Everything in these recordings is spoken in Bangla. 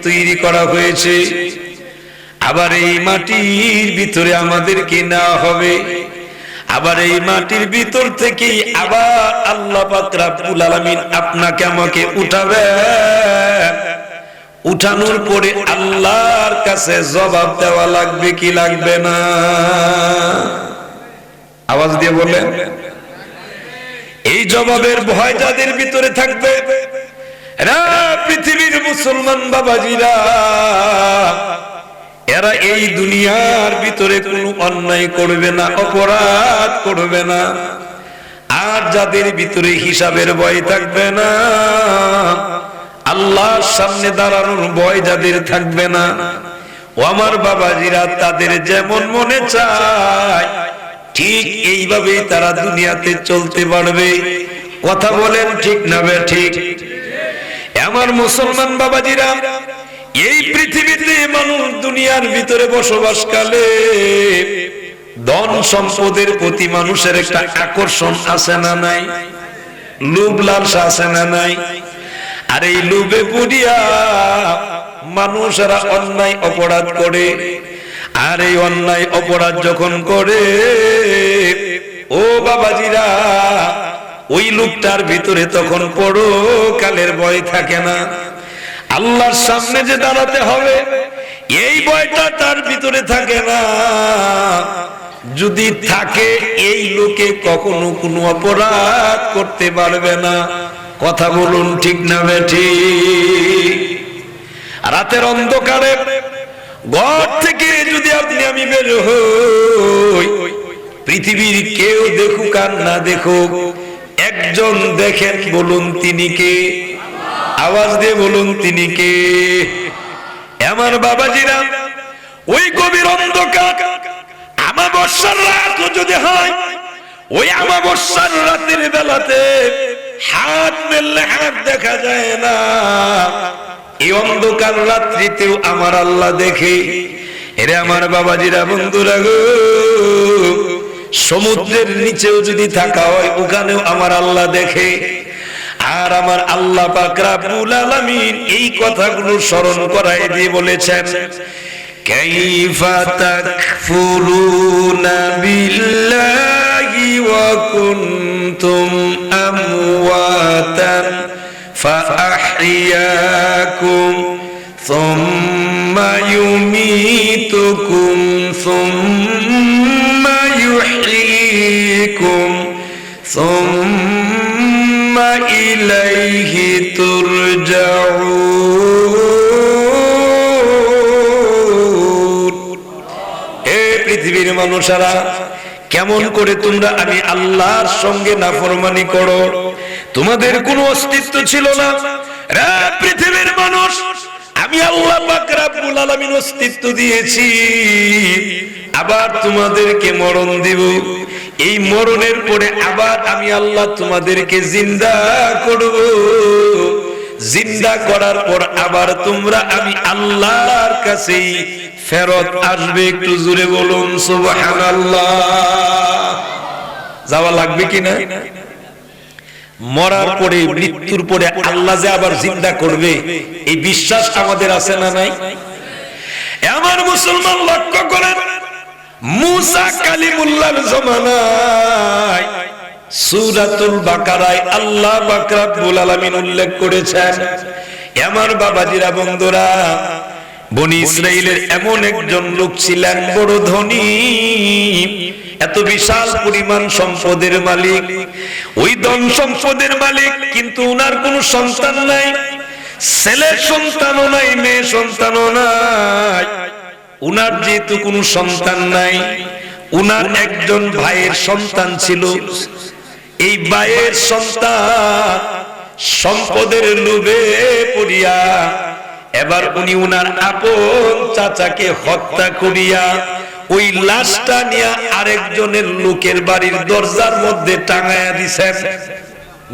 তৈরি করা হয়েছে, আবার এই মাটির ভিতরে আমাদেরকে নেওয়া হবে, আবার এই মাটির ভিতর থেকে আবার আল্লাহ পাক রব্বুল আলামিন আপনাকে আমাকে উঠাবেন। উঠানোর পরে আল্লাহর কাছে জবাব দেওয়া লাগবে কি লাগবে না? আওয়াজ দিয়ে বলেন। এই জবাবের ভয় যাদের ভিতরে থাকবে, এরা পৃথিবীর মুসলমান বাবাজিরা, এরা এই দুনিয়ার ভিতরে কোনো অন্যায় করবে না, অপরাধ করবে না। আর যাদের ভিতরে হিসাবের ভয় থাকবে না, আল্লাহর সামনে দাঁড়ানোর ভয় যাদের থাকবে না, ও আমার বাবাজিরা, তাদের যেমন মনে চায় ঠিক এইভাবেই তারা দুনিয়াতে চলতে পারবে। কথা বলেন ঠিক না ঠিক? আমার মুসলমান বাবাজিরা, এই পৃথিবীতে মানুষ দুনিয়ার ভিতরে বসবাসকালে ধন সম্পদের প্রতি মানুষের একটা আকর্ষণ আছে না নাই? লোভ লালসা আছে না নাই? আর এই লোভে পড়িয়া মানুষেরা অন্যায় অপরাধ করে। আর এই অন্যায় অপরাধ যখন করে, ও বাবাজিরা, ওই লোকটার ভিতরে তখন পরকালের ভয় থাকে না। আল্লাহর সামনে যে দাঁড়াতে হবে এই ভয়টা তার ভিতরে থাকে না। যদি থাকে, এই লোকে কখনো কোনো অপরাধ করতে পারবে না। কথা বলুন ঠিক না ঠিক? রাতের অন্ধকারে ঘর থেকে যদি আপনি আমি বের হই, পৃথিবীর কেউ দেখুক আর না দেখুক, একজন দেখেন, বলুন তিনি কে? আওয়াজ দিয়ে বলুন তিনি কে? আমার বাবাজিরা, ওই গভীর অন্ধকার আমাবস্যার রাত যদি হয়, ওই আমাবস্যার রাতের বেলাতে হাত মেললে হাত দেখা যায় না। এই অন্ধকার রাত্রিতেও আমার আল্লাহ দেখে। এরে আমার বাবাজিরা, বন্ধুরা গো, সমুদ্রের নিচেও যদি থাকা হয়, ওখানেও আমার আল্লাহ দেখে। আর আমার আল্লাহ পাক রব্বুল আলামিন এই কথাগুলো স্মরণ করায় দিয়ে বলেছেন, কাইফা তাকফুরুনা বিল্লাহি ওয়া কুনতুম আমওয়াতান ফাআহইয়াকুম সুম্মা ইউমীতুকুম সুম্মা ইউহয়ীকুম সুম্মা ইলাইহি তুরজাউন। হে পৃথিবীর মানুষেরা, কেমন করে তোমরা আমি আল্লাহর সঙ্গে নাফরমানি করো? তোমাদের কোনো অস্তিত্ব ছিল না। রে পৃথিবীর মানুষ, আমি আল্লাহ পাক রব্বুল আলামিন অস্তিত্ব দিয়েছি, আবার তোমাদেরকে মরণ দিব। এই মরণের পরে আবার আমি আল্লাহ তোমাদেরকে জিন্দা করব। জিন্দা করার পর আবার তোমরা আমি আল্লাহর কাছেই ফেরত আসবে। একটু জোরে বলুন সুবহানাল্লাহ। যাওয়া লাগবে কিনা? মরার পরে, মৃত্যুর পরে আল্লাহ যে আবার জিন্দা করবে, এই বিশ্বাস আমাদের আছে না নাই? আমার মুসলমান, লক্ষ্য করেন, মুসা কালিমুল্লাহর জামানায় সূরাতুল বাকারায় আল্লাহ পাক রব্বুল আলামিন উল্লেখ করেছেন, আমার বাবাজিরা, বন্ধুরা, বনি ইসরাইলের এমন একজন লোক ছিলেন, বড় ধনী, এত বিশাল পরিমাণ সম্পদের মালিক। ওই ধন সম্পদের মালিক, কিন্তু উনার কোনো সন্তান নাই, ছেলে সন্তানও নাই, মেয়ে সন্তানও নাই। উনার যেহেতু কোনো সন্তান নাই, উনার একজন ভাইয়ের সন্তান ছিল। এই ভাইয়ের সন্তান সম্পদের লোভে পড়িয়া এবার উনি উনার আপন চাচাকে হত্যা করিয়া ওই লাশটা নিয়ে আরেকজনের লোকের বাড়ির দরজার মধ্যে টাঙায়া দিছেন।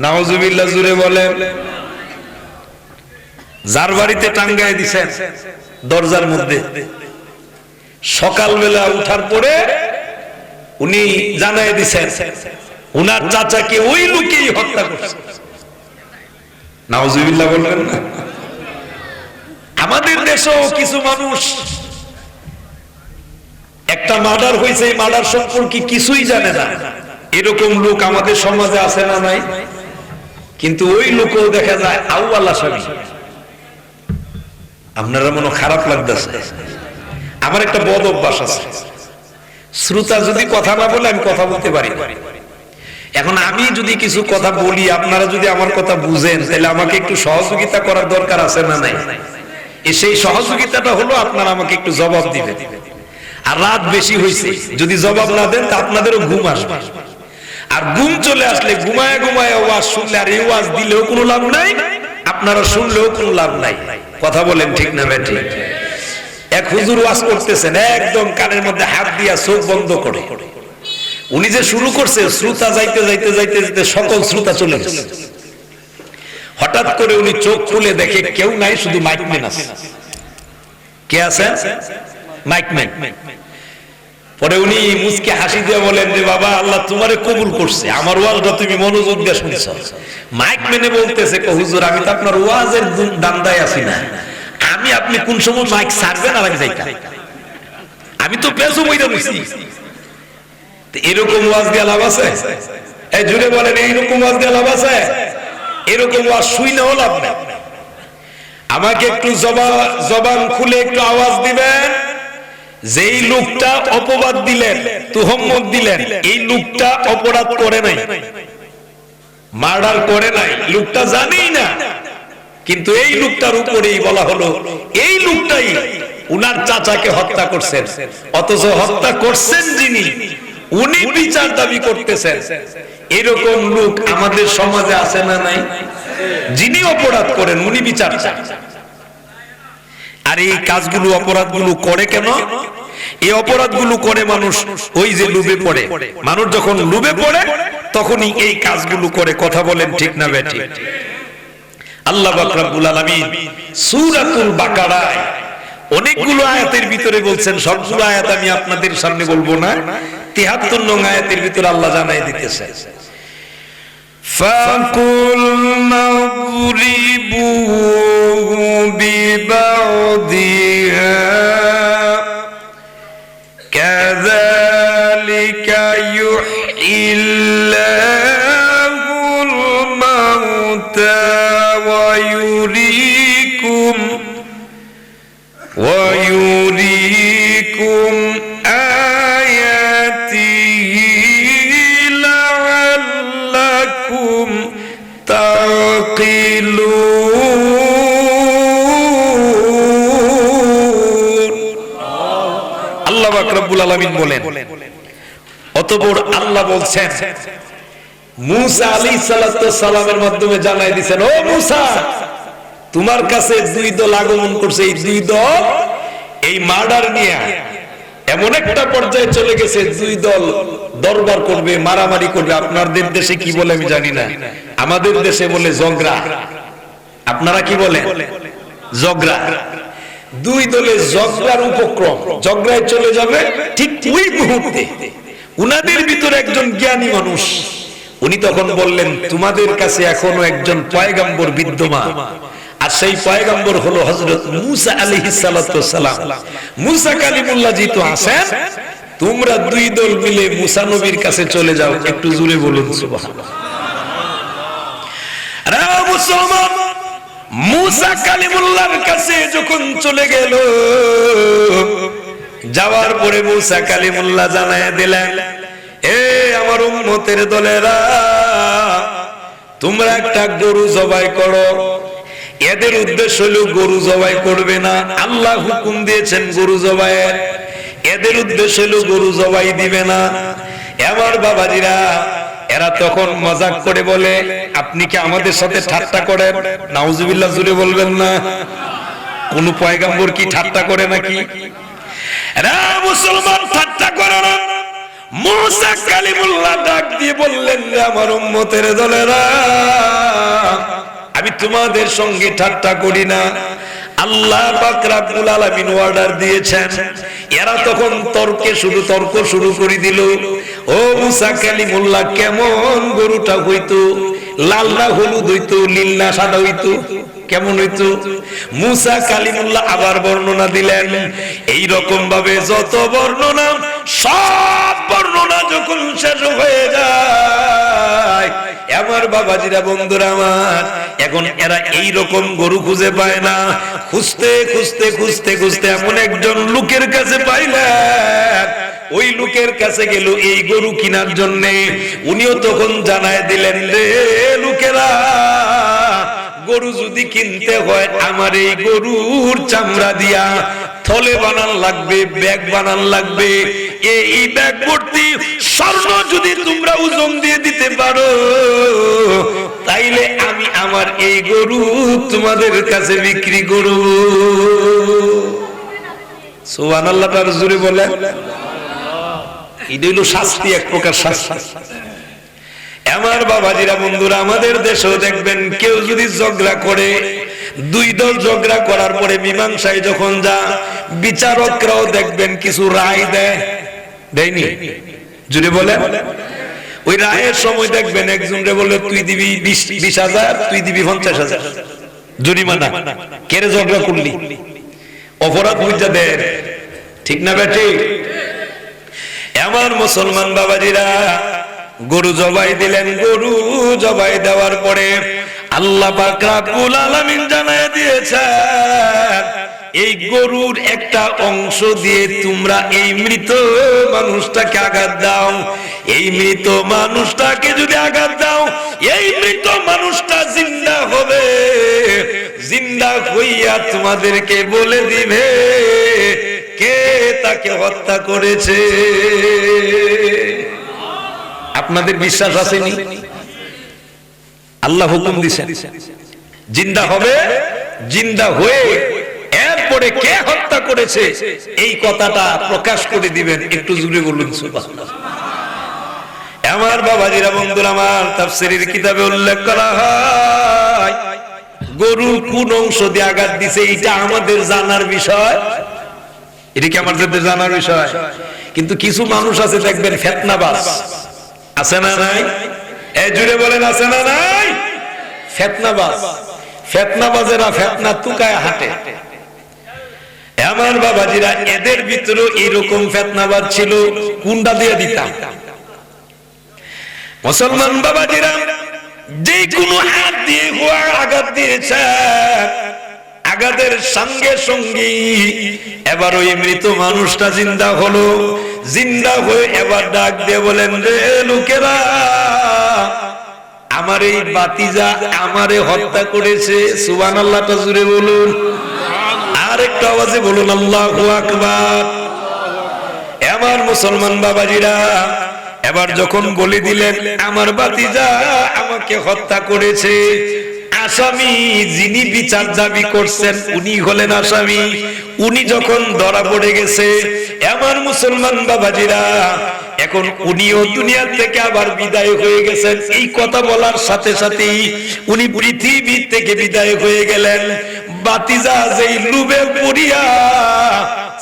নাউজুবিল্লাহ, জুড়ে বলেন। যার বাড়িতে টাঙ্গায় দিছেন দরজার মধ্যে, সকালবেলা উঠার পরে উনি জানায় দিছেন উনার চাচাকে ওই লোকেই হত্যা করছে। নাউজুবিল্লাহ বলবেন না? আমাদের দেশেও কিছু মানুষ একটা মার্ডার হয়েছে, এই মার্ডার সম্পর্কে কিছুই জানে না, এরকম লোক আমাদের সমাজে আছে না নাই? কিন্তু ওই লোকও দেখা যায় আউয়াল আসামি। আপনারা মনে খারাপ লাগতেছে? আমার একটা বদ অভ্যাস আছে, শ্রোতা যদি কথা না বলে আমি কথা বলতে পারি না। এখন আমি যদি কিছু কথা বলি, আপনারা যদি আমার কথা বুঝেন, তাহলে আমাকে একটু সহযোগিতা করার দরকার আছে না নাই? সেই সহযোগিতাটা হলো আপনারা আমাকে একটু জবাব দিবেন। আর রাত বেশি হয়েছে, যদি জবাব না দেন তা আপনাদেরও ঘুম আসবে। আর ঘুম চলে আসলে ঘুমায় ঘুমায় ওয়াজ শুনলে আর এই ওয়াজ দিলেও কোনো লাভ নাই, আপনারা শুনলেও কোনো লাভ নাই। কথা বলেন ঠিক না বেঠিক? এক হুজুর ওয়াজ করতেছেন, একদম কানের মধ্যে হাত দিয়া চোখ বন্ধ করে। উনি যে শুরু করছে, শ্রোতা যাইতে যাইতে যাইতে যাইতে সকল শ্রোতা চলে গেছে। হঠাৎ করে উনি চোখ খুলে দেখে কেউ নাই, শুধু মাইকম্যান আছে। কে আছে? মাইকম্যান। পরে উনি মুচকে হাসি দিয়ে বলেন যে বাবা, আল্লাহ তোমারে কবুল করছে, আমার ওয়াজটা তুমি মনোযোগ দিয়ে শুনছো। মাইকম্যানে বলতেছে, হুজুর আমি তো আপনার ওয়াজের দান্দায় আছি না, আমি আপনি কোন সময় মাইক ছাড়বেন আর আমি যাইতাম, আমি তো পেছু বইটা বইছি। এরকম ওয়াজ দিয়ে লাভ আছে? এই জুড়ে বলেন, এইরকম ওয়াজ দিয়ে লাভ আছে? এরকম ওয়াজ শুই না লাভ নেই। আমাকে একটু জবান খুলে একটু আওয়াজ দিবেন, যেই লোকটা অপবাদ দিলেন, তুহম্মত দিলেন, এই লোকটা অপরাধ করে নাই, মার্ডার করে নাই, লোকটা জানেই না, কিন্তু এই লোকটার উপরেই বলা হলো এই লোকটাই উনার চাচাকে হত্যা করছেন, অথচ হত্যা করছেন যিনি, উনি বিচার দাবি করতেছেন। এরকম লোক আমাদের সমাজে আছে না নাই? যিনি অপরাধ করেন উনি বিচার চান। আর এই কাজগুলো, অপরাধগুলো করে কেন? এই অপরাধগুলো করে মানুষ ওই যে লোভে পড়ে। মানুষ যখন লোভে পড়ে তখনই এই কাজগুলো করে। কথা বলেন ঠিক না বেঠিক? আল্লাহ পাক রব্বুল আলামিন সূরাতুল বাকারায় অনেকগুলো আয়াতের ভিতরে বলছেন, সবগুলো আয়াত আমি আপনাদের সামনে বলবো না। ৭৩ নং আয়াতের ভিতরে আল্লাহ জানাই দিতেছে, ফাকুলনা যুরিবু বিবাদিহা কাযালিকা ইউহিল্লাহুল মাউতা ওয়া ইউরিকুম আয়াতিহি লাআল্লাকুম তাকিলুন। আল্লাহ পাক রব্বুল আলামিন বলেন, অতঃপর আল্লাহ বলছেন মুসা আলাইহিস সালাতু সালামের মাধ্যমে জানাই দিবেন, ও মুসা, তোমার কাছে দুই দল আগমন করছে। এই দুই দল এই মার্ডার নিয়ে এমন একটা পর্যায়ে চলে গেছে, দুই দল দরবার করবে, মারামারি করবে। আপনাদের দেশে কি বলে আমি জানি না, আমাদের দেশে বলে জগরা। আপনারা কি বলে? জগরা। দুই দলে জগরার উপক্রম, জগরায় চলে যাবে। ঠিক ওই মুহূর্তে উনাদের ভিতরে একজন জ্ঞানী মানুষ, উনি তখন বললেন, তোমাদের কাছে এখনো একজন পয়গম্বর বিদ্যমান, আর সেই পয়গম্বর হলো হযরত মুসা আলাইহিস সালাতু সালাম। মুসা কালিমুল্লাহ জি তো আছেন, তোমরা দুই দল মিলে মুসা নবীর কাছে চলে যাও। একটু জোরে বলুন সুবহানাল্লাহ। রে মুসলমান, মুসা কালিমুল্লাহর কাছে যখন চলে গেল, যাওয়ার পরে মুসা কালিমুল্লাহ জানায়া দিলেন, এ আমার উম্মতের দলেরা, তোমরা একটা গরু জবাই করো। এদের উদ্দেশ্য হলো গরু জবাই করবে না, আল্লাহ হুকুম দিয়েছেন গরু জবাইয়ের। এদের উদ্দেশ্য হলো গরু জবাই দিবে না। আমার বাবাজিরা, এরা তখন মজাক করে বলে, আপনি কি আমাদের সাথে ঠাট্টা করেন? নাউজুবিল্লাহ, জুড়ে বলবেন না। কোন পয়গম্বর কি ঠাট্টা করে নাকি? এরা মুসলমান ঠাট্টা করে না। মুসা কালিমুল্লাহ ডাক দিয়ে বললেন, আমার উম্মতের দলেরা, আমি তোমাদের সঙ্গে ঠাট্টা করি না, আল্লাহ পাক রব্বুল আলামিন অর্ডার দিয়েছেন। এরা তখন তর্ক শুরু করে দিল, ও মুসা কালিমুল্লাহ, কেমন গরুটা হইতো? লাল না হলুদ হইতো, নীল না সাদা হইতো? কেমন হইতো? মুসা কালিমুল্লাহ আবার বর্ণনা দিলেন। এই রকম ভাবে যত বর্ণনা, সব বর্ণনা যখন শেষ হয়ে যায়, আমার বাবাজিরা, বন্ধুরা আমার, এখন এরা এই রকম গরু খুঁজে পায় না। খুঁজতে খুঁজতে খুঁজতে খুঁজতে এমন একজন লোকের কাছে পাইলেন। ওই লোকের কাছে গেল এই গরু কেনার জন্য। উনিও তখন জানায় দিলেন, রে লোকেরা, গরু যদি কিনতে হয় আমার এই গরুর চামড়া দিয়া থলে বানান লাগবে, ব্যাগ বানান লাগবে। এই ব্যাগ ভর্তি স্বর্ণ যদি তোমরা ওজন দিয়ে দিতে পারো, তাইলে আমি আমার এই গরু তোমাদের কাছে বিক্রি করব। সুবহানাল্লাহ, তার জোরে বলে। এটা হলো শাস্তি, এক প্রকার শাস্তি। আমার বাবাজিরা, বন্ধুরা, আমাদের দেশেও দেখবেন কেউ যদি ঝগড়া করে, দুই দল ঝগড়া করার পরে মীমাংসায় যখন যা, বিচারকরাও দেখবেন কিছু রায় দেয়, দেয়নি? যদি বলে, ওই রায়ের সময় দেখবেন একজনরে বলে তুই দিবি 20,000, তুই দিবি 50,000 জরিমানা। কেরে ঝগড়া করলি, অপরাধ বুঝা দেয়, ঠিক না বেটি? আমার মুসলমান বাবাজিরা, গরু জবাই দিলেন। গরু জবাই দেওয়ার পরে আল্লাহ পাক রব্বুল আলামিন জানায় দিয়েছেন, এই গরুর একটা অংশ দিয়ে তোমরা এই মৃত মানুষটাকে আঘাত দাও। এই মৃত মানুষটাকে যদি আঘাত দাও, এই মৃত মানুষটা জিন্দা হবে। জিন্দা হইয়া তোমাদেরকে বলে দিবে কে তাকে হত্যা করেছে। আপনাদের বিশ্বাস আসেনি? আল্লাহ হুকুম দিয়েছেন, জিন্দা হবে। জিন্দা হয়ে এরপরে কে হত্যা করেছে এই কথাটা প্রকাশ করে দিবেন। একটু জুড়ে বলুন সুবহানাল্লাহ। আমার বাবাজিরা, বন্ধুরা আমার, তাফসীরের কিতাবে উল্লেখ করা হয় গরুর কোন অংশ দিয়ে আঘাত দিছে এটা আমাদের জানার বিষয়। এটা কি আমাদের জানার বিষয়? কিন্তু কিছু মানুষ আছে দেখবেন ফিতনাবাজ, আছে না নাই? এই জুড়ে বলেন, আছে না নাই? ফিতনাবাজ, ফিতনাবাজেরা ফিতনা তুকায় হাঁটে। আমার বাবাজিরা, এদের ভিতরে এরকম ফিতনাবাজ ছিল। কুন্ডা দিয়ে দিতাম। মুসলমান বাবাজিরা, যে কোনো হাত দিয়ে হওয়া আঘাত দিয়েছে, আঘাতের সঙ্গে সঙ্গে এবার ওই মৃত মানুষটা জিন্দা হলো। জিন্দা হয়ে এবার ডাক দিয়ে বলেন, রে লোকেরা, আমার এই বাতিজা আমারে হত্যা করেছে। সুবহানাল্লাহ, তা জুড়ে বলুন। আর একটু আওয়াজে বলুন আল্লাহু আকবার। আমার মুসলমান বাবাজিরা, এবার যখন বলে দিলেন আমার বাতিজা আমাকে হত্যা করেছে, আসামি যিনি বিচার দাবি করছেন উনি হলেন আসামি। উনি যখন ধরা পড়ে গেছে, আমার মুসলমান বাবাজিরা, এখন উনিও দুনিয়া থেকে আবার বিদায় হয়ে গেছেন। এই কথা বলার সাথে সাথেই উনি পৃথিবী থেকে বিদায় হয়ে গেলেন। বাতিজা যেই লুবে পড়িয়া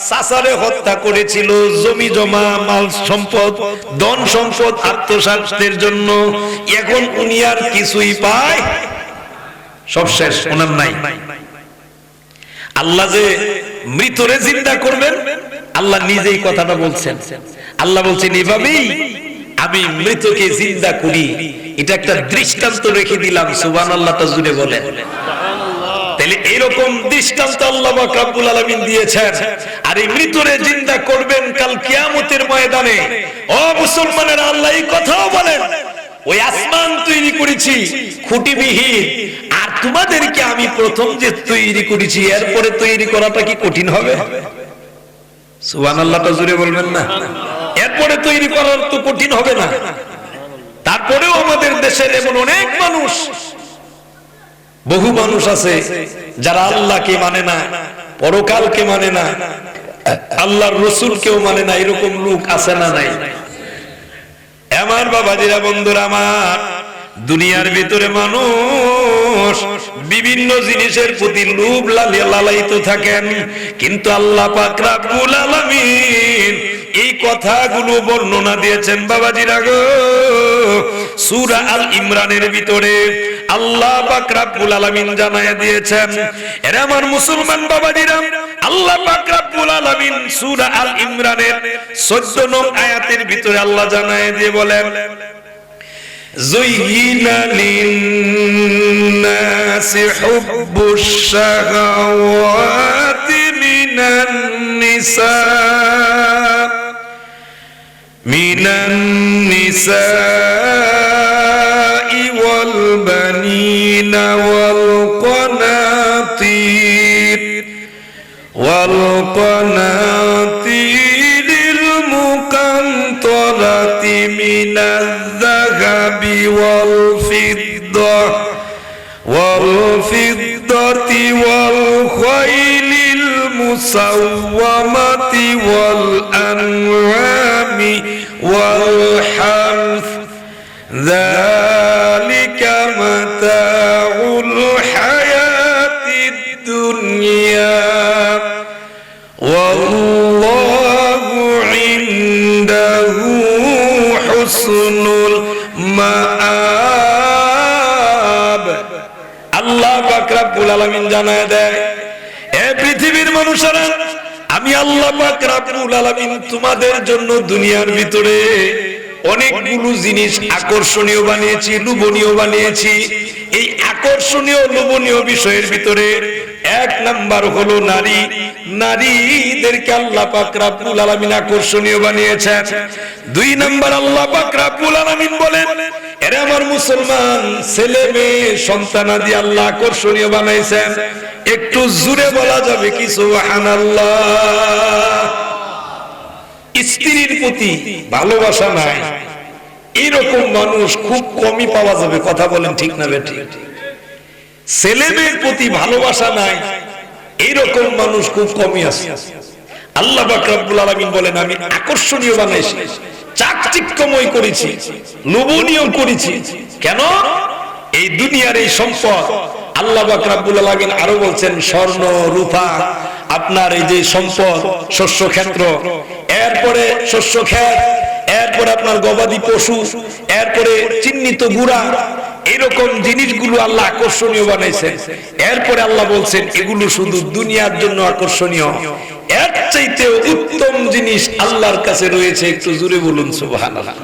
চাচারে হত্যা করেছিল, জমি জমা, মাল সম্পদ, ধন সম্পদ আত্মসাতের জন্য, এখন উনি আর কিছুই পায়, সব শেষ, ওনার নাই। আল্লাহ যে মৃতরে জিন্দা করবেন, আল্লাহ নিজেই কথাটা বলছেন। আল্লাহ বলছেন, এভাবেই আমি মৃতকে জিন্দা করি। এটা একটা দৃষ্টান্ত রেখে দিলাম। সুবহানাল্লাহ, তা জুড়ে বলেন। তাহলে এরকম দৃষ্টান্ত আল্লাহ পাক রব্বুল আলামিন দিয়েছেন। আর এই মৃতরে জিন্দা করবেন কাল কিয়ামতের ময়দানে। ও মুসলমানেরা, আল্লাহ এই কথাও বলেন, ওই আসমান তৈরি করেছি খুঁটিবিহীন, আর তোমাদেরকে আমি প্রথম যে তৈরি করেছি, এরপরে তৈরি করাটা কি কঠিন হবে? সুবহানাল্লাহ, তা জুড়ে বলবেন না? এরপরে তৈরি করার তো কঠিন হবে না। তারপরেও আমাদের দেশের এমন অনেক মানুষ, বহু মানুষ আছে যারা আল্লাহকে মানে না, পরকালকে মানে না, আল্লাহর রাসূলকেও মানে না। এরকম লোক আছে না নাই? আমার বাবাজিরা, বন্ধুরা আমার, দুনিয়ার ভিতরে মানুষ বিভিন্ন জিনিসের প্রতি লোভ লালায়িত থাকেন, কিন্তু আল্লাহ পাক রব্বুল আলামিন এই কথাগুলো বর্ণনা দিয়েছেন বাবাজিরা গো সূরা আল ইমরানের ভিতরে আল্লাহ পাক রব্বুল আলামিন জানায় দিয়েছেন। এরা আমার মুসলমান বাবাজিরা, আল্লাহ পাক রব্বুল আলামিন সূরা আল ইমরানের 14 নং আয়াতের ভিতরে আল্লাহ জানায় দিয়ে বলেন, যুইয়িনা লিন-নাসি হুব্বুশ শাহাওয়াতি মিনান নিসাই ওয়াল বানিনা ওয়াল কনাতিরিল মুকান্তারাতি মিনাল যাহাবি ওয়াল ফিদ্দাতি ওয়াল খাইলিল মুসাওওয়ামাতি ওয়াল আন'আমি ওয়াল হারথ যালিকা মাতাউল হায়াতিদ দুনিয়া ওয়াল্লাহু ইনদাহু হুসনুল মাআব। আল্লাহ পাক রব্বুল আলামিন জানায় দেয়, এ পৃথিবীর মানুষেরা, আমি আল্লাহ পাক রব্বুল আলামিন তোমাদের জন্য দুনিয়ার ভিতরে অনেকগুলো জিনিস আকর্ষণীয় বানিয়েছি, লোভনীয় বানিয়েছি। এই আকর্ষণীয় লোভনীয় বিষয়ের ভিতরে এক নাম্বার হলো নারী। নারীদেরকে আল্লাহ পাক রব্বুল আলামিন আকর্ষণীয় বানিয়েছেন। দুই নাম্বার আল্লাহ পাক রব্বুল আলামিন বলেন, এরা আমার মুসলমান ছেলে মেয়ে সন্তানাদি আল্লাহ আকর্ষণীয় বানাইছেন। একটু জোরে বলা যাবে কি সুবহানাল্লাহ? স্ত্রীর প্রতি ভালোবাসা নাই এরকম মানুষ খুব কমই পাওয়া যাবে। কথা বলেন ঠিক না বেঠিক? ছেলে মেয়ের প্রতি ভালোবাসা নাই এইরকম মানুষ খুব কমই আছে। আল্লাহ পাক রব্বুল আলামিন বলেন, আমি আকর্ষণীয় বানাইছি, চাকচিক্যময় করেছি, লোভনীয় করেছি। কেন? এই দুনিয়ার এই সম্পদ আল্লাহ পাক রব্বুল আলামিন আরো বলছেন, স্বর্ণ রূপা, আপনার এই যে সম্পদ, শস্য ক্ষেত্র, এরপরে শস্য ক্ষেত, এরপরে আপনার গবাদি পশু, এরপরে চিহ্নিত গুড়া, এরকম জিনিসগুলো আল্লাহ আকর্ষণীয় বানাইছেন। এরপরে আল্লাহ বলছেন, এগুলো শুধু দুনিয়ার জন্য আকর্ষণীয়, এর চাইতে উত্তম জিনিস আল্লাহর কাছে রয়েছে। একটু জোরে বলুন সুবহানাল্লাহ,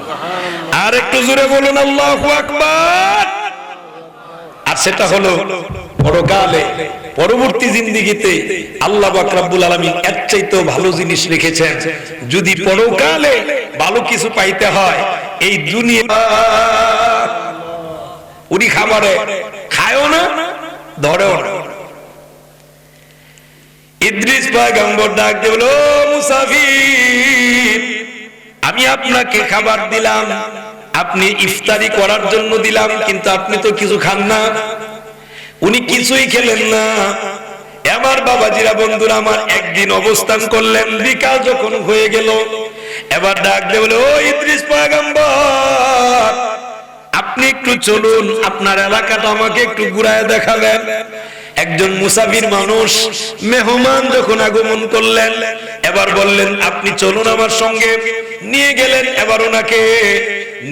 আর একটু জোরে বলুন আল্লাহু আকবার। আর সেটা হলো পরকালে, পরবর্তী জিন্দেগিতে আল্লাহ পাক রব্বুল আলামিন এর চাইতেও ভালো জিনিস রেখেছেন। যদি পরকালে ভালো কিছু পাইতে হয়, এই দুনিয়া উনি খাবারে খায়ও না, ধরেও না। ইদ্রিস পয়গম্বর ডাক দিয়ে বলল, মুসাফির, আমি আপনাকে খাবার দিলাম, আপনি ইফতারি করার জন্য দিলাম, কিন্তু আপনি তো কিছু খান না। উনি কিছুই খেলেন না। আমার বাবাজিরা, বন্ধুরা আমার, একদিন অবস্থান করলেন। বিকাল যখন হয়ে গেল, এবার ডাক দিয়ে বলে, ও ইদ্রিস পয়গম্বর, আপনি একটু চলুন, আপনার এলাকাটা আমাকে একটু ঘুরায় দেখাবেন। একজন মুসাফির মানুষ, মেহমান যখন আগমন করলেন, এবার বললেন, আপনি চলুন আমার সঙ্গে। নিয়ে গেলেন। এবার ওনাকে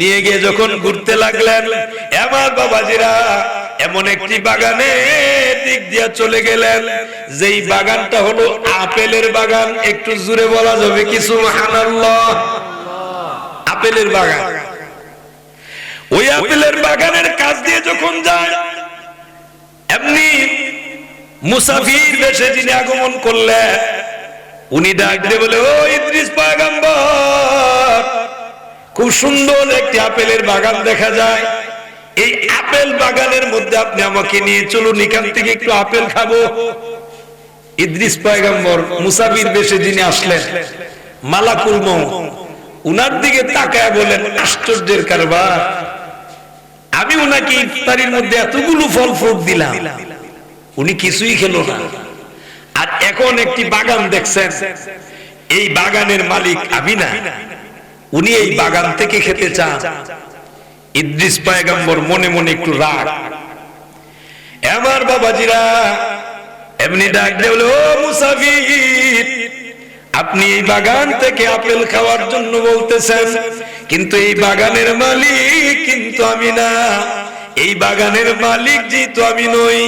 নিয়ে গিয়ে যখন ঘুরতে লাগলেন, আমার বাবাজিরা এমন একটি বাগানের দিক দিয়ে চলে গেলেন, যেই বাগানটা হলো আপেলের বাগান। একটু জোরে বলা যাবে কি সুবহানাল্লাহ? আপেলের বাগান। ওই আপেলের বাগানের কাছ দিয়ে যখন যায়, এমনি মুসাফির বেশে যিনি আগমন করলেন, উনি ডাক দিয়ে বলে, ও ইদ্রিস পয়গম্বর, খুব সুন্দর একটি আপেলের বাগান দেখা যায়। এই আপেল বাগানের মধ্যে আপনি আমাকে নিয়ে চলুন, এখান থেকে একটু আপেল খাবো। ইদ্রিস পয়গম্বর মুসাফির বেশে যিনি আসলেন, মালাকুল মউত, উনার দিকে তাকায় বলেন, আশ্চর্যের কারবার, আমি উনাকে ইফতারির মধ্যে এতগুলো ফল ফ্রুট দিলাম, উনি কিছুই খেলো না। আর এখন একটি বাগান দেখছেন, এই বাগানের মালিক আমি না, উনি এই বাগান থেকে খেতে চান। ইদ্রিস পয়গম্বর মনে মনে একটু রাগ। আমার বাবাজিরা এমনি ডাক দিয়ে বলে, ও মুসাফির, আপনি এই বাগান থেকে আপেল খাওয়ার জন্য বলতেছেন, কিন্তু এই বাগানের মালিক কিন্তু আমি না। এই বাগানের মালিক যেহেতু আমি নই,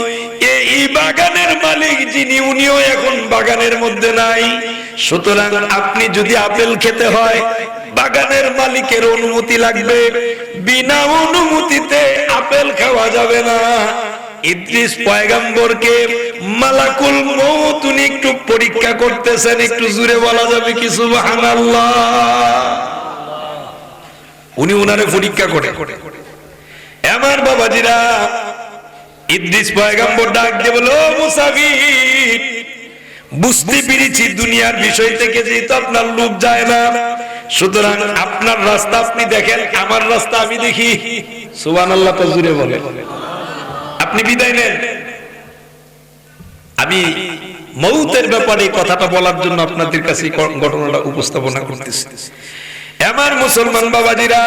এই বাগানের মালিক যিনি উনিও এখন বাগানের মধ্যে নাই। সুতরাং আপনি যদি আপেল খেতে হয় বাগানের মালিকের অনুমতি লাগবে, বিনা অনুমতিতে আপেল খাওয়া যাবে না। ইদ্রিস পয়গম্বরকে মালাকুল মউত উনি একটু পরীক্ষা করতেছেন, একটু জোরে বলা যাবে কি সুবহানাল্লাহ? উনি ওনারে পরীক্ষা করে। আমার বাবাজিরা, ইদ্রিস পয়গম্বর ডাক দিয়ে বলল, ও মুসাফির, বুঝতে পেরেছি দুনিয়ার বিষয় থেকে যেহেতু আপনার লোভ যায় না, সুতরাং আপনার রাস্তা আপনি দেখেন, আমার রাস্তা আমি দেখি। সুবহানাল্লাহ তো জোরে বলে। আপনি বিদায় নেন। আমি মউতের ব্যাপারে কথাটা বলার জন্য আপনাদের কাছে ঘটনাটা উপস্থাপনা করতেছি। আমার মুসলমান বাবাজিরা,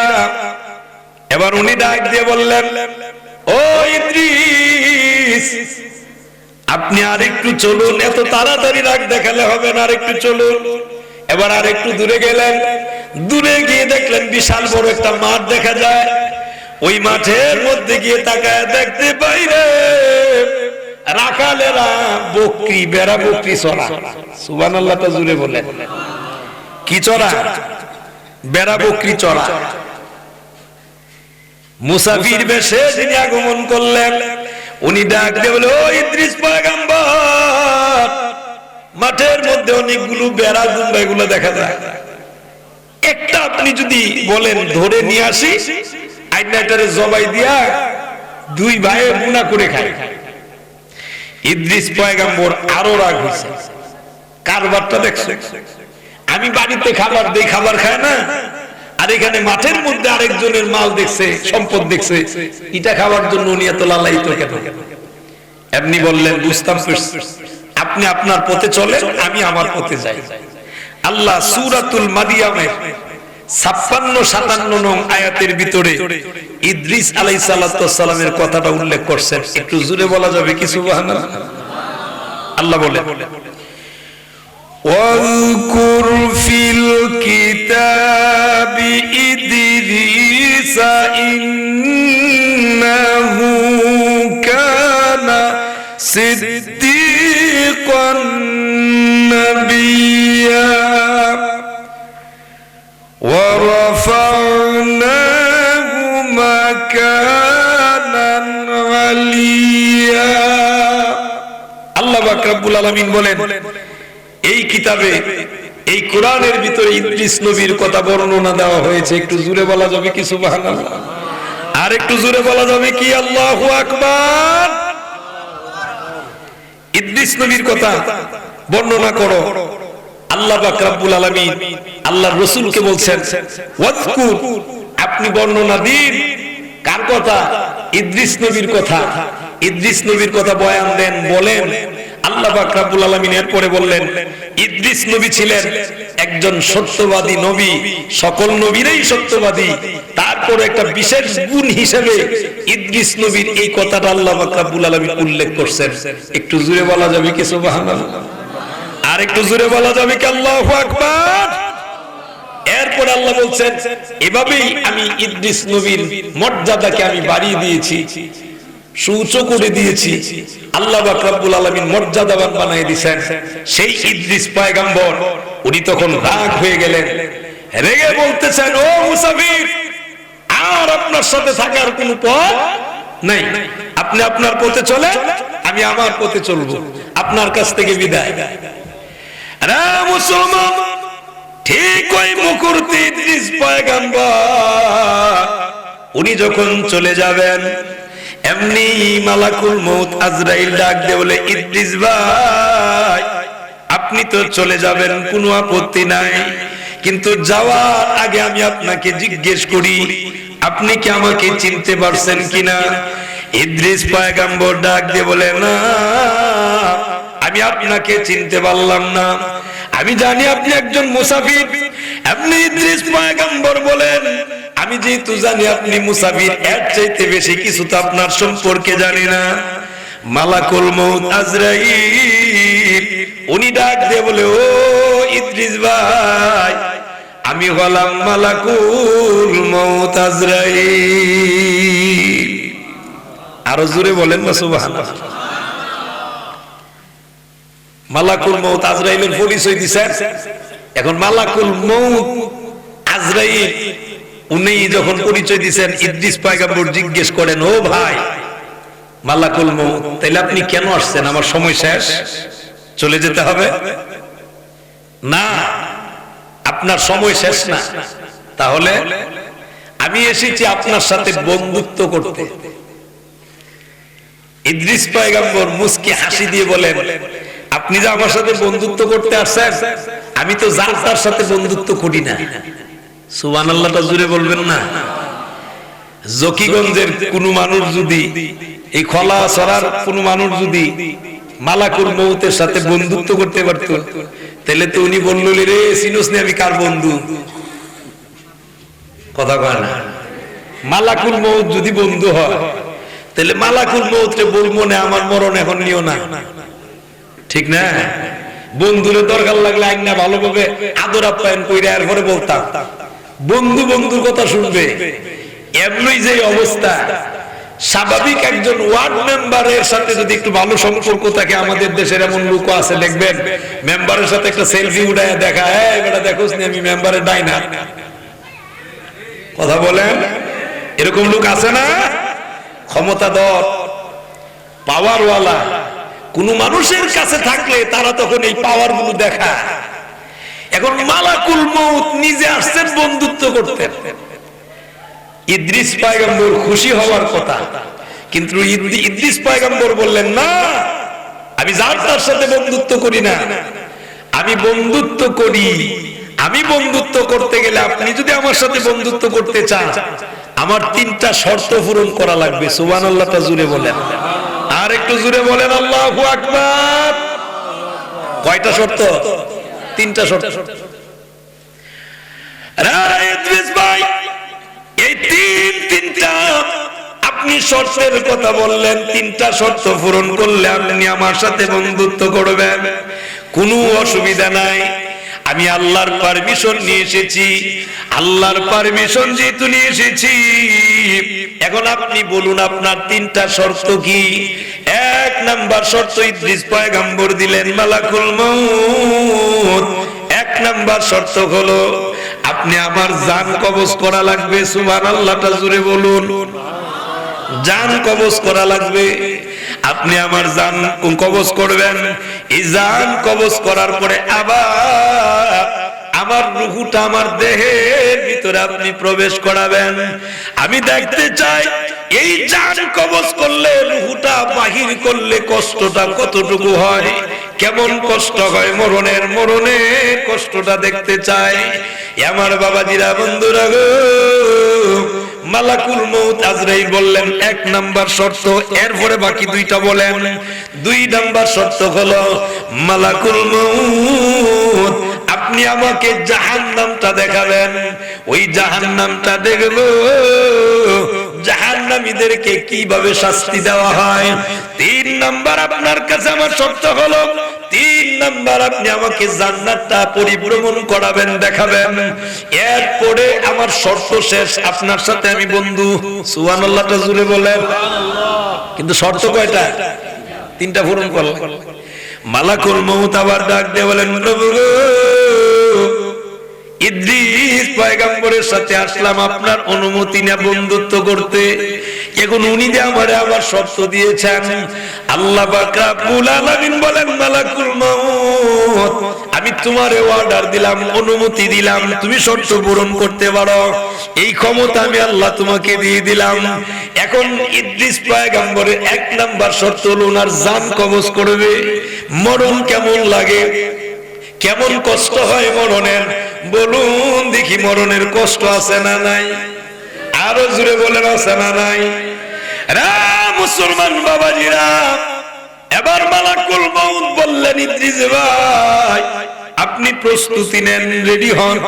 এবার উনি ডাক দিয়ে বললেন, ও ইদ্রিস, আপনি আরেকটু চলুন, এত তাড়াতাড়ি রাগ দেখালে হবে না, আরেকটু চলুন। এবার আরেকটু দূরে গেলেন, দূরে গিয়ে দেখলেন বিশাল বড় একটা মাঠ দেখা যায়। ওই মাঠের মধ্যে গিয়ে তাকায় দেখতে পাইরে রাখালেরা বকরি, বেড়া বকরি চড়া। সুবহানাল্লাহ তো জোরে বলেন। কি চড়া? বেড়া বকরি চড়া। মুসাফির বেশে যিনি আগমন করলেন, উনি ডাক দিয়ে বলে, ও ইদ্রিস পয়গম্বর, মাঠের মধ্যে অনেকগুলো বেড়া দুম্বা এগুলো দেখা যায়, একটা আপনি যদি বলেন ধরে নিয়ে আসি, আইনাটারে জবাই দিয়া দুই ভাইয়ে বুনা করে খায়। ইদ্রিস পয়গম্বর আরো রাগ হয়েছে, কারবারটা দেখছে, আমি বাড়িতে খাবার দেই, খাবার খায় না, আর এখানে মাঠের মধ্যে আরেকজনের মাল দেখছে, সম্পদ দেখছে, এটা খাওয়ার জন্য উনি এত লালায়িত কেন? এমনি বললেন, বুঝতাম, আপনি আপনার পথে চলেন, আমি আমার পথে যাই। আল্লাহ সূরাতুল মারিয়ামের 56-57 নং আয়াতের ভিতরে ইদ্রিস আলাইহিস সালাতু ওয়াস সালামের কথাটা উল্লেখ করছেন। একটু জোরে বলা যাবে কি সুবহানাল্লাহ? আল্লাহ বলে, ওয়াযকুর ফিল কিতাবি ইদ্রিসা ইন্নাহু কানা সিদ্দীকান নাবিয়্যা ওয়া রাফা'নাহু মাকানান আলিয়্যা। আল্লাহ পাক রব্বুল আলামিন বলেন, এই কিতাবে, এই কোরআনের ভিতরে ইদ্রিস নবীর কথা বর্ণনা দেওয়া হয়েছে। একটু জোরে বলা যাবে কি সুবহানাল্লাহ? আর একটু জোরে বলা যাবে কি আল্লাহু আকবার? ইদ্রিস নবীর কথা বর্ণনা করো। আল্লাহ পাক রব্বুল আলামিন আল্লাহর রাসূলকে বলছেন, ওয়াজকুর, আপনি বর্ণনা দিন। কার কথা? ইদ্রিস নবীর কথা। ইদ্রিস নবীর কথা বয়ান দেন, বলেন। আল্লাহ পাক রব্বুল আলামিন এরপরে বললেন, ইদ্রিস নবী ছিলেন একজন সত্যবাদী নবী, সকল নবীরাই সত্যবাদী, তারপর একটা বিশেষ গুণ হিসেবে ইদ্রিস নবীর এই কথাটা আল্লাহ পাক রব্বুল আলামিন উল্লেখ করছেন। একটু জোরে বলা যাবে কি সুবহানাল্লাহ? আর একটু জোরে বলা যাবে কি আল্লাহু আকবার? এরপর আল্লাহ বলছেন, এভাবেই আমি ইদ্রিস নবীর মর্যাদাকে আমি বাড়িয়ে দিয়েছি, সুউচ্চ করে দিয়েছি। আল্লাহ পাক রব্বুল আলামিন মর্যাদাবান বানিয়ে দিয়েছেন সেই ইদ্রিস পয়গম্বর। উনি তখন রাগ হয়ে গেলেন, রেগে বলতেছেন, ও মুসাফির, আর আপনার সাথে থাকার কোনো পথ নাই, আপনি আপনার পথে চলে, আমি আমার পথে চলবো, আপনার কাছ থেকে বিদায়। আরে মুসলমান, ঠিক ওই মুহূর্তে ইদ্রিস পয়গম্বর উনি যখন চলে যাবেন, এমনি মালাকুল মউত আজরাইল ডাক দিয়ে বলে, ইদ্রিস ভাই, আপনি তো চলে যাবেন, কোনো আপত্তি নাই, কিন্তু যাওয়ার আগে আমি আপনাকে জিজ্ঞেস করি, আপনি কি আমাকে চিনতে পারছেন কিনা? ইদ্রিস পয়গম্বর ডাক দিয়ে বলে, না, আমি আপনাকে চিনতে পারলাম না, আমি জানি আপনি একজন মুসাফির। আপনি ইদ্রিস পয়গম্বর বলেন, আমি যেহেতু জানি আপনি মুসাফির, এর চাইতে বেশি কিছু তো আপনার সম্পর্কে জানি না। মালাকুল মউত আজরাইল উনি ডাক দিয়ে বলে, ও ইদ্রিস ভাই, আমি হলাম মালাকুল মউত আজরাইল। আরো জোরে বলেন না সুবহানাল্লাহ। মালাকুল মউত আজরাইলের পরিচয় দিছেন। এখন মালাকুল মউত আজরাইল উনি যখন পরিচয় দিছেন, ইদ্রিস পয়গম্বর জিজ্ঞেস করেন, ও ভাই মালাকুল মউত, তাহলে আপনি কেন আসছেন? আমার সময় শেষ, চলে যেতে হবে? না, আপনার সময় শেষ না। তাহলে আমি এসেছি আপনার সাথে বন্ধুত্ব করতে। ইদ্রিস পয়গম্বর মুস্কি হাসি দিয়ে বলেন, আপনি যে আমার সাথে বন্ধুত্ব করতে আসছেন, আমি তো যার তার সাথে বন্ধুত্ব করি না। সুবহানাল্লাহটা জুড়ে বলবেন না? জকিগঞ্জের কোন মানুষ যদি, এই খলা সরার কোন মানুষ যদি মালাকুল মউতের সাথে বন্ধুত্ব করতে পারত, তাহলে তো উনি বললো, রে সিনোস নে আমি কার বন্ধু? কথা কয় না। মালাকুল মউত যদি বন্ধু হয়, তাহলে মালাকুল মউতকে বলবো না আমার মরণ এখন নিও না, ঠিক না? বন্ধুরে দরকার লাগলে আইনা ভালোভাবে আদর আপ্যায়ন কইরা এরপরে বলতাম, বন্ধু বন্ধুর কথা শুনবে। এমনি যে অবস্থা, স্বাভাবিক একজন ওয়ার্ড মেম্বারের সাথে যদি একটু ভালো সম্পর্ক থাকে, আমাদের দেশের এমন লোক আছে দেখবেন, মেম্বারের সাথে একটা সেলফি উঠায় দেখা, এই বেটা দেখোস নি আমি মেম্বারের ডাইনা। কথা বলেন, এরকম লোক আছে না? ক্ষমতাধর, পাওয়ারওয়ালা কোন মানুষের কাছে থাকলে তারা তখন এই পাওয়ার গুলো দেখা। এখন মালাকুল মউত নিজে আসছেন বন্ধুত্ব করতে। ইদ্রিস পয়গম্বর খুশি হওয়ার কথা, কিন্তু ইদ্রিস পয়গম্বর বললেন, না, আমি যার তার সাথে বন্ধুত্ব করি না, আমি বন্ধুত্ব করি। আমি বন্ধুত্ব করতে গেলে, আপনি যদি আমার সাথে বন্ধুত্ব করতে চান, আমার তিনটা শর্ত পূরণ করা লাগবে। সুবহানাল্লাহটা জুড়ে বলেন, আর একটু জুড়ে বলেন আল্লাহু আকবার। কয়টা শর্ত? তিনটা শর্ত। ইদ্রিস ভাই, এই তিনটা আপনি শর্তের কথা বললেন, তিনটা শর্ত পূরণ করলে আপনি আমার সাথে বন্ধুত্ব করবেন, কোনো অসুবিধা নাই। আমি আল্লাহর পারমিশন নিয়ে এসেছি। আল্লাহর পারমিশন যেহেতু নিয়ে এসেছি, এখন আপনি বলুন আপনার তিনটা শর্ত কি? এক নাম্বার শর্ত ইদ্রিস পয়গম্বর দিলেন, মালাকুল মউত। এক নাম্বার শর্ত হলো আপনি আমার জান কবজ করা লাগবে। সুবহানাল্লাহটা জোরে বলুন। জান কবজ করা লাগবে। আপনি আমার জান কবজ করবেন। এই জান কবজ করার পরে আবার আমার রূহটা আমার দেহের ভিতরে আপনি প্রবেশ করাবেন। আমি দেখতে চাই এই জান কবজ করলে, রূহটা বাহির করলে কষ্টটা কতটুকু হয়, কেমন কষ্ট হয় মরণের কষ্টটা দেখতে চাই। আমার বাবাজিরা, বন্ধুরা গো, মালাকুল মউত আজরাইল বললেন এক নাম্বার শর্ত, এরপরে বাকি দুইটা বলেন। দুই নাম্বার শর্ত হলো মালাকুল মউত, আপনি আমাকে জাহান্নামটা দেখাবেন। ওই জাহান্নামটা দেখবো, জাহান্নামীদেরকে কিভাবে শাস্তি দেওয়া হয়। তিন নাম্বার আপনার কাছে আমার শর্ত হলো, তিন নাম্বার আপনি আমাকে জান্নাতটা পরিভ্রমণ করাবেন, দেখাবেন। এরপরে আমার শর্ত শেষ, আপনার সাথে আমি বন্ধু। সুবহানাল্লাহটা জুড়ে বলেন। কিন্তু শর্ত কয়টা? তিনটা পূরণ করলেন। মালাকুল মউত আবার ডাক দিয়ে বলেন, প্রভু গো, ইদ্রিস পয়গম্বরের সাথে আসলাম আপনার অনুমতি নিয়ে বন্ধুত্ব করতে। এখন উনি যে আমারে আবার শর্ত দিয়েছেন। আল্লাহ পাক রব্বুল আলামিন বলেন, মালাকুল মউত, আমি তোমারে অর্ডার দিলাম, অনুমতি দিলাম, তুমি শর্ত পূরণ করতে পারো। এই ক্ষমতা আমি আল্লাহ তোমাকে দিয়ে দিলাম। এখন ইদ্রিস পয়গম্বরের এক নাম্বার শর্ত হলো ওনার জান কবজ করবে। মরণ কেমন লাগে, কেমন কষ্ট হয় মরণের, বলুন দেখি। মরণের কষ্ট আছে না নাই? আরো জোরে বলেন, আছে না নাই? মুসলমান বাবাজিরা, এবার মালাকুল মউত বললেন, ইদ্রিস ভাই আপনি প্রস্তুতি নেন, রেডি হন।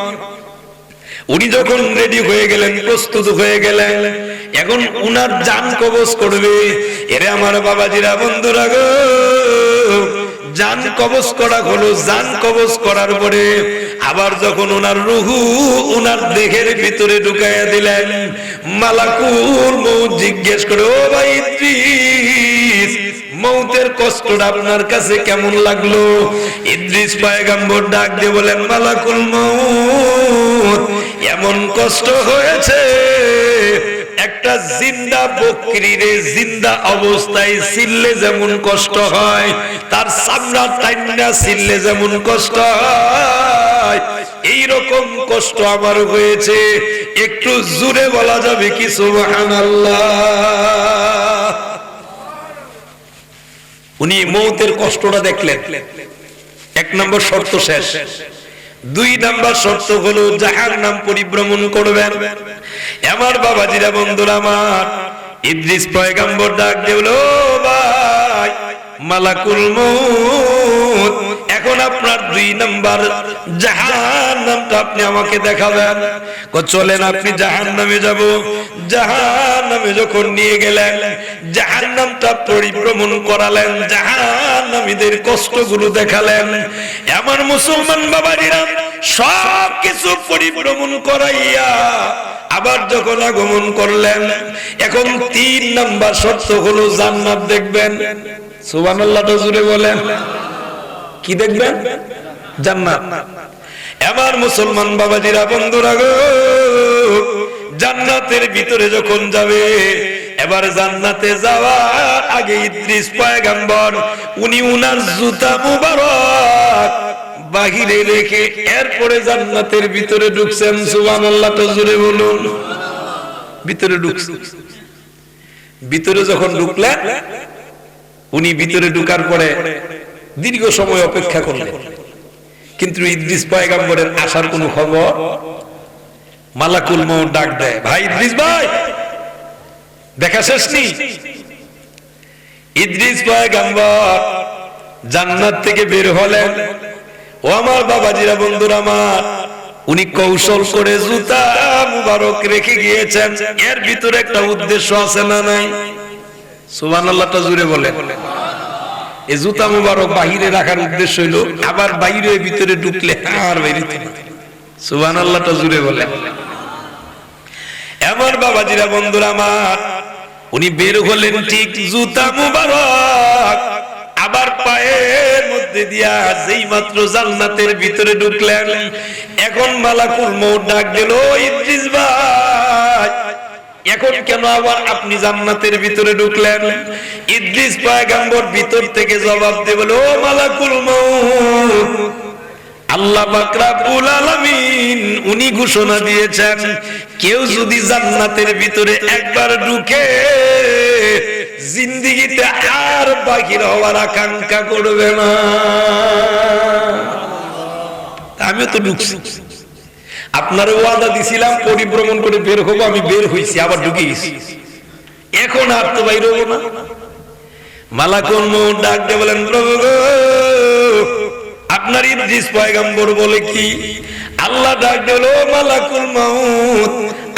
উনি যখন রেডি হয়ে গেলেন, প্রস্তুত হয়ে গেলেন, এখন উনার জান কবজ করবে। এরে আমার বাবাজিরা, বন্ধুরা গো, জান কবজ করা হলো। জান কবজ করার পরে আবার যখন ওনার রুহু ওনার দেহের ভিতরে ঢুকাইয়া দিলেন, মালাকুল মউত জিজ্ঞেস করে, ও ভাই ইদ্রিস, মউতের কষ্টটা আপনার কাছে কেমন লাগলো? ইদ্রিস পয়গম্বর ডাক দিয়ে বলেন, মালাকুল মউত, এমন কষ্ট হয়েছে একটা জিন্দা বকরিরে জিন্দা অবস্থায় ছিললে যেমন কষ্ট হয়, তার চামড়া টাইনা ছিললে যেমন কষ্ট হয়, এইরকম কষ্ট আমার হয়েছে। একটু জোরে বলা যাবে কি সুবহানাল্লাহ? উনি মউতের কষ্টটা দেখলেন। এক নম্বর শর্ত শেষ। 2 নাম্বার শর্ত হলো জাহান্নাম পরিভ্রমণ করবেন। আমার বাবাজিরা, বন্ধুরা আমার, ইদ্রিস পয়গম্বর ডাক দিল, ভাই মালাকুল মউত, এখন আপনার 2 নাম্বার জাহান্নামটা আপনি আমাকে দেখাবেন। চলেন আপনি জাহান্নামে যাব। জাহান্নামে যখন নিয়ে গেলেন, জাহান্নামটা পরিভ্রমণ করালেন, জাহান্নামীদের কষ্টগুলো দেখালেন। আমার মুসলমান বাবাজিরা, সব কিছু পরিভ্রমণ করাইয়া আবার যখন আগমন করলেন, এখন 3 নাম্বার শর্ত হলো জান্নাত দেখবেন। সুবহানাল্লাহ, তো জোরে বলেন, কি দেখবেন? জান্নাত। আমার মুসলমান বাবাজিরা, বন্ধুরা গো, জান্নাতের ভিতরে যখন যাবে, এবার জান্নাতে যাওয়ার আগে ইদ্রিস পয়গম্বর উনি উনার জুতা মুবারক বাহিরে রেখে এরপরে জান্নাতের ভিতরে ঢুকছেন। সুবহানাল্লাহ, তো জোরে বলুন। ভিতরে ঢুকছেন। ভিতরে যখন ঢুকলেন, উনি ভিতরে ঢুকার পরে দীর্ঘ সময় অপেক্ষা করলেন, কিন্তু ইদ্রিস পয়গম্বরের আসার কোনো খবর। মালাকুল মউত ডাক দেয়, ভাই ইদ্রিস ভাই, দেখা শেষ নি? ইদ্রিস পয়গম্বর জান্নাত থেকে বের হলেন। ও আমার বাবাজিরা, বন্ধুরা আমার, উনি কৌশল করে জুতা মুবারক রেখে গিয়েছেন। এর ভিতরে একটা উদ্দেশ্য আছে না নাই? সুবহানাল্লাহ, তা জুড়ে বলে। এই জুতা মুবারক বাহিরে রাখার উদ্দেশ্য হইলো আবার বাইরে ভিতরে ঢুকলে আর বেরিতে না। সুবহানাল্লাহ, তা জুড়ে বলে। আমার বাবাজিরা, বন্ধুরা আমার, উনি বের হলেন ঠিক, জুতা মুবারক আবার পায়ের মধ্যে দিয়া যেই মাত্র জান্নাতের ভিতরে ঢুকলেন, এখন মালাকুল মউত ডাক দিল, ইদ্রিস ভাই, এখন কেন আবার আপনি জান্নাতের ভিতরে ঢুকলেন? ইদ্রিস পয়গম্বর ভিতর থেকে জবাব দিয়ে বলে, ও মালাকুল মউত, আল্লাহ পাক রব্বুল আলামিন উনি ঘোষণা দিয়েছেন, কেউ যদি জান্নাতের ভিতরে একবার ঢুকে জিন্দেগিতে আর বাহির হওয়ার আকাঙ্ক্ষা করবে না। আমিও তো ঢুকছি, আপনার ওয়াদা দিছিলাম পরিভ্রমণ করে বের হবো, আমি বের হইছি, আবার ঢুকে গেছি, এখন আর তো বাইর হবো না। মালাকুল মউত ডাক দিয়ে বলেন, প্রভু গো, আপনার ইদ্রিস পয়গম্বর বলে কি? আল্লাহ ডাক দিল, মালাকুল মউত,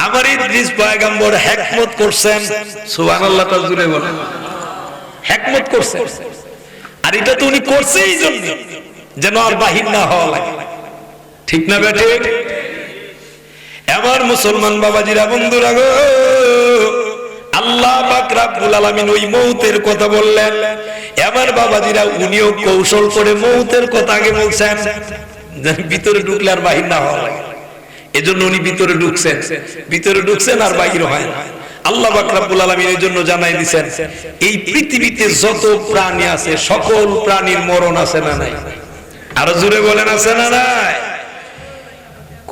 আমার ইদ্রিস পয়গম্বর হিকমত করছেন। সুবহানাল্লাহ, তা জুড়ে বলেন। হিকমত করছেন, আর এটা তো উনি করছে এই জন্য যেন আর বাহির না হওয়া লাগে। ঠিক না বেটে? আমার মুসলমান বাবাজিরা, বন্ধুরা গো, আল্লাহ পাক রব্বুল আলামিন ওই মউতের কথা বললেন। আমার বাবাজিরা, উনিও কৌশল করে মউতের কথা আগে বলছেন, ভিতরে ঢুকলে আর বাহির না হওয়া লাগে। এজন্য উনি ভিতরে ঢুকছেন, ভিতরে ঢুকছেন আর বাহির হয় না। আল্লাহ পাক রব্বুল আলামিন এর জন্য জানাই দিবেন, এই পৃথিবীতে যত প্রাণী আছে সকল প্রাণীর মরণ আছে না নাই? আরো জোরে বলেন, আছে না নাই?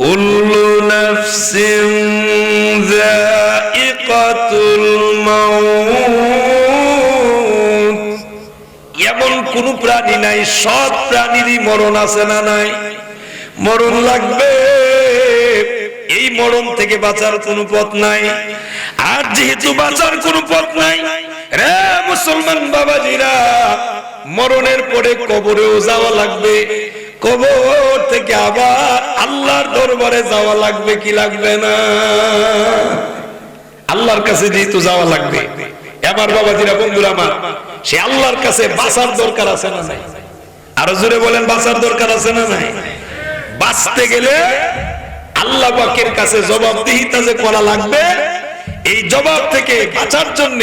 কুল্লু নাফসিন যায়িকাতুল মাউত, এমন কোন প্রাণী নাই, সব প্রাণীরই মরণ আছে না নাই? মরণ লাগবে, এই মরণ থেকে বাঁচার কোনো পথ নাই। আর যেহেতু বাঁচার কোনো পথ নাই, রে মুসলমান বাবাজিরা, মরণের পরে কবরেও যাওয়া লাগবে। কবর থেকে আবার আল্লাহর দরবারে যাওয়া লাগবে কি লাগবে না? আল্লাহর কাছে যেহেতু যাওয়া লাগবে, আমার বাবাজিরা, বন্ধুরা আমার, সে আল্লাহর কাছে বাঁচার দরকার আছে না নাই? আরো জোরে বলেন, বাঁচার দরকার আছে না নাই? বাঁচতে গেলে আল্লাহ পাকের কাছে জবাবদিহিতা যে করা লাগবে, এই জবাব থেকে বাঁচার জন্য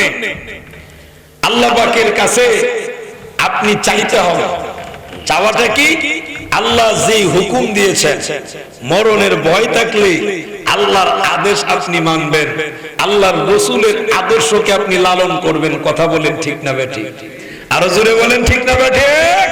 আল্লাহ পাকের কাছে আপনি চাইতে হবে। চাওয়াটা কি? আল্লাহ যে হুকুম দিয়েছেন, মরণের ভয় থাকলে আল্লাহর আদেশ আপনি মানবেন, আল্লাহর রাসূলের আদর্শকে আপনি লালন করবেন। কথা বলেন ঠিক না বেঠিক? আরো জোরে বলেন ঠিক না বেঠিক?